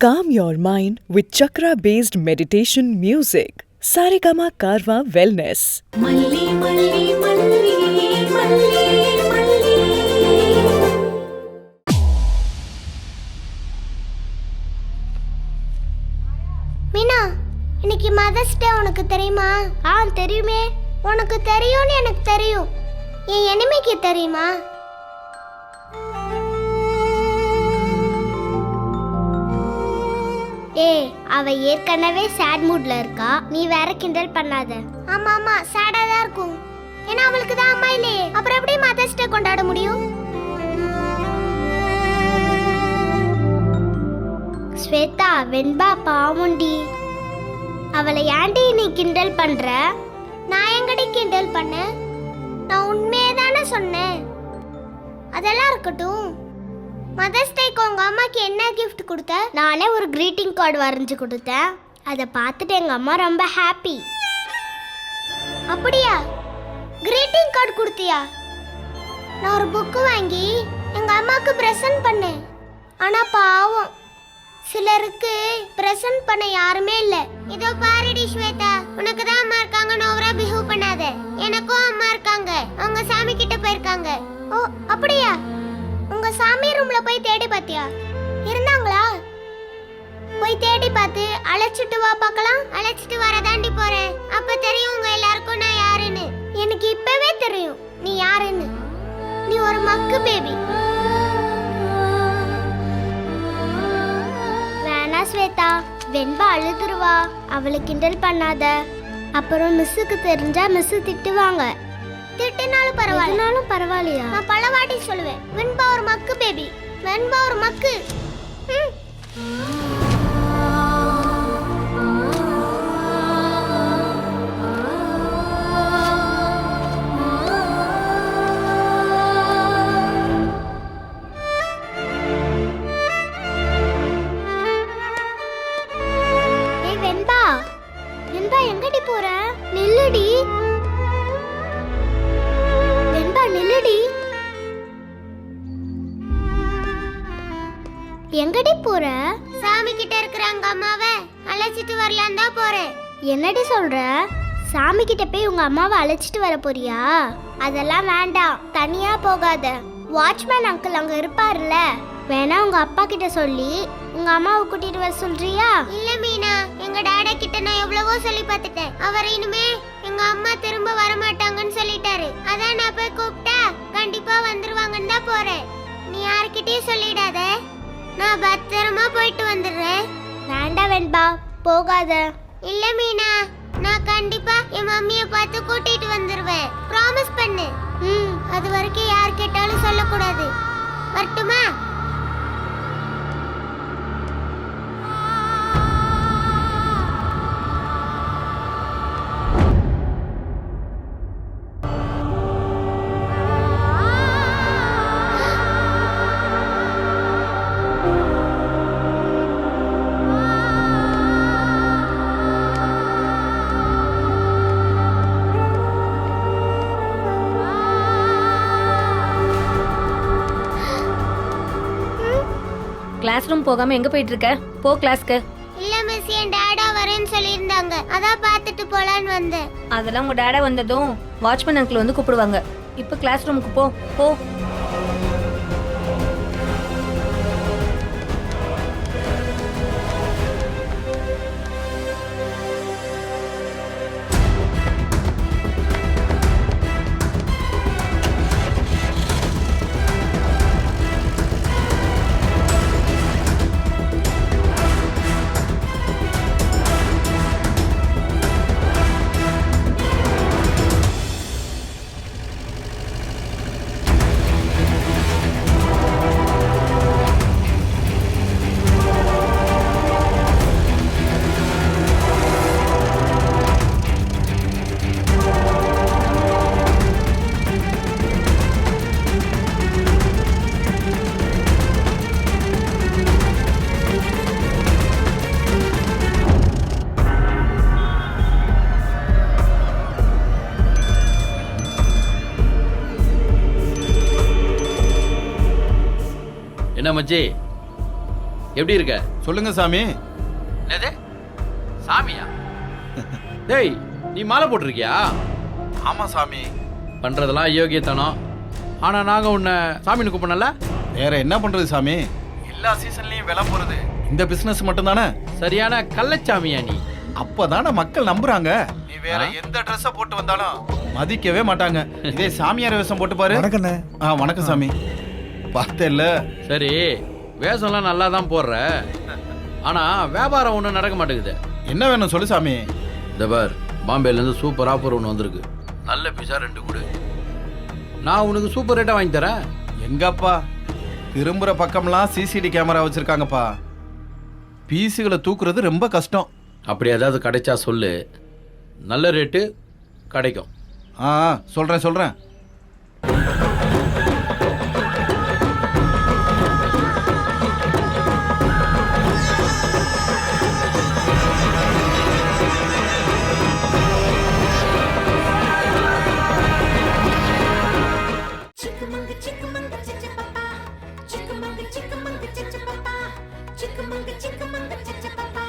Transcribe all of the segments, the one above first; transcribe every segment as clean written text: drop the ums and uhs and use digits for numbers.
Calm your mind with chakra-based meditation music. Saregama Karwa Wellness. மல்லி மல்லி மல்லி மல்லி மல்லி. மீனா, இன்னைக்கு மதர்ஸ் டே உனக்கு தெரியுமா? தெரியுமே. உனக்கு தெரியும்னு எனக்கு தெரியும். என் எனிமைக்கு தெரியுமா? அவ ஏற்கனவே சேட் மூட்ல இருக்கா. நீ வேற கிண்டல் பண்ணாத. ஆமா சேடா தான் இருக்கும். ஏன்னா அவளுக்கு தான் அம்மா இல்லையே. அப்புறம் எப்படி மதர்ஸ் டே கொண்டாட முடியும்? ஸ்வேதா, வெண்பா பாவுண்டி. அவளை ஏன்டி நீ கிண்டல் பண்ற? நான் எங்கடி கிண்டல் பண்ண? நான் உண்மையே தானே சொன்னேன். அதெல்லாம் இருக்கட்டும். மதர்ஸ் டேக்கு உங்க அம்மாக்கு என்ன கிஃப்ட் கொடுத்த? நானே ஒரு கிரீட்டிங் கார்டு வரைஞ்சு கொடுத்தேன். அதை பார்த்துட்டு எங்க அம்மா ரொம்ப ஹாப்பி. அப்படியா? கிரீட்டிங் கார்டு கொடுத்தியா? நான் ஒரு புக்கு வாங்கி எங்க அம்மாக்கு பிரசன்ட் பண்ணேன். ஆனா பாவம், சிலருக்கு பிரசன்ட் பண்ண யாருமே இல்ல. இதோ பாருடி ஸ்வேதா, உனக்கு தான் அம்மா இருக்காங்கன்னு ஓவரா பிஹேவ் பண்ணாத. எனக்கும் அம்மா இருக்காங்க. அவங்க சாமி கிட்ட போயிருக்காங்க. ஓ அப்படியா? உங்க சாமி ரூம்ல போய் தேடி பாத்தியா? இருந்தாங்களா? போய் தேடி பார்த்து அழைச்சிட்டு வா பார்க்கலாம். அழைச்சிட்டு வர தாண்டி போறேன். அப்ப தெரியும் உங்க எல்லாருக்கும் நான் யாருன்னு. எனக்கு இப்பவே தெரியும் நீ யாருன்னு. நீ ஒரு மக்கு பேபி. வேணா ஸ்வேதா, வெண்பா அழுதுருவா. அவளை கிண்டல் பண்ணாத. அப்புறம் மிஸ்ஸுக்கு தெரிஞ்சா மிஸ் திட்டுவாங்க. திட்டினாலும் பரவாயில்லையா? நான் பல வாட்டி சொல்லுவேன், வெண்பா ஒரு மக்கு பேபி. வெண்பா ஒரு மக்கு. ஏய் வெண்பா, வெண்பா எங்கடி போற? நில்லுடி. நில்லுடி. எங்கடி போற? சாமி கிட்ட இருக்கிறாங்க அம்மாவை அழைச்சிட்டு வரலாம் தான் போறேன். என்னடி சொல்ற? சாமி கிட்ட போய் உங்க அம்மாவை அழைச்சிட்டு வர போறியா? அதெல்லாம் வேண்டாம், தனியா போகாத. வாட்ச்மேன் அங்கிள் அங்க இருப்பாருல்ல, வேணா உங்க அப்பா கிட்ட சொல்லி உங்க அம்மாவை கூட்டிட்டு வர சொல்றியா? இல்ல மீனா, எங்க டாடா கிட்ட நான் எவ்வளவோ சொல்லி பார்த்துட்டேன். அவர் இனிமே எங்க அம்மா திரும்ப வர மாட்டாங்கன்னு சொல்லிட்டாரு. அதான் நான் போய் கூப்பிட்டா கண்டிப்பா வந்துருவாங்கன்னு தான் போறேன். நீ யார்கிட்டயும் சொல்லிடாத. நான் பத்திரமா போயிட்டு வந்துடுறேன். வேண்டாம் வெண்பா, போகாத. இல்ல மீனா, நான் கண்டிப்பா என் மம்மியை பார்த்து கூட்டிட்டு வந்துருவேன். ப்ராமிஸ் பண்ணு. அது வரைக்கும் யார் கேட்டாலும் சொல்லக்கூடாது. வரட்டுமா? கிளாஸ் ரூம் போகாம எங்க போயிட்டு இருக்க? போ கிளாஸ்க்கு. இல்ல மிஸ், என் டாடா வரேன்னு சொல்லியிருந்தாங்க. அதான் பார்த்துட்டு போலான்னு வந்தேன். அதெல்லாம் உங்க டாடா வந்ததும் வாட்ச்மேன் அங்கிள் வந்து கூப்பிடுவாங்க. இப்போ கிளாஸ் ரூமுக்கு போ போ. என்ன மச்சி, எப்படி இருக்க? சொல்லுங்க சாமி. என்னது சாமியா? டேய் நீ மாலை போட்டிருக்கியா? ஆமா சாமி. பண்றதெல்லாம் அயோக்கியத்தனம். ஆனா நாங்க உன்னை சாமின்னு கூப்பிடல. வேற என்ன பண்றது சாமி? எல்லா சீசன்லயும் விலை போறது இந்த பிசினஸ் மட்டும் தானே. சரியான கள்ளச்சாமியா நீ? அப்பதானே மக்கள் நம்புறாங்க. நீ வேற எந்த ட்ரெஸ்ஸ போட்டு வந்தாலும் மதிக்கவே மாட்டாங்க. இதே சாமியார் வேஷம் போட்டு பாரு. வணக்கண்ணே. வணக்கம் சாமி. பார்த்தேல்ல. சரி வேஷம்லாம் நல்லா தான் போடுற. ஆனா வியாபாரம் ஒன்றும் நடக்க மாட்டேங்குது. என்ன வேணும் சொல்லு சாமி. இந்த பார் பாம்பேலேருந்து சூப்பர் ஆஃபர் ஒன்று வந்திருக்கு. நல்ல பீஸா 2 கொடு. நான் உனக்கு சூப்பர் ரேட்டாக வாங்கி தரேன். எங்கப்பா திரும்புற பக்கம்லாம் சிசிடி கேமரா வச்சிருக்காங்கப்பா. பீஸுகளை தூக்குறது ரொம்ப கஷ்டம். அப்படி ஏதாவது கிடைச்சா சொல்லு, நல்ல ரேட்டு கிடைக்கும். சொல்றேன். Chickamauga, chickamauga, chichapapa. Chickamauga, chickamauga, chichapapa. Chickamauga, chickamauga, chichapapa.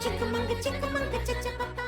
Chickamauga, chickamauga, chichapapa.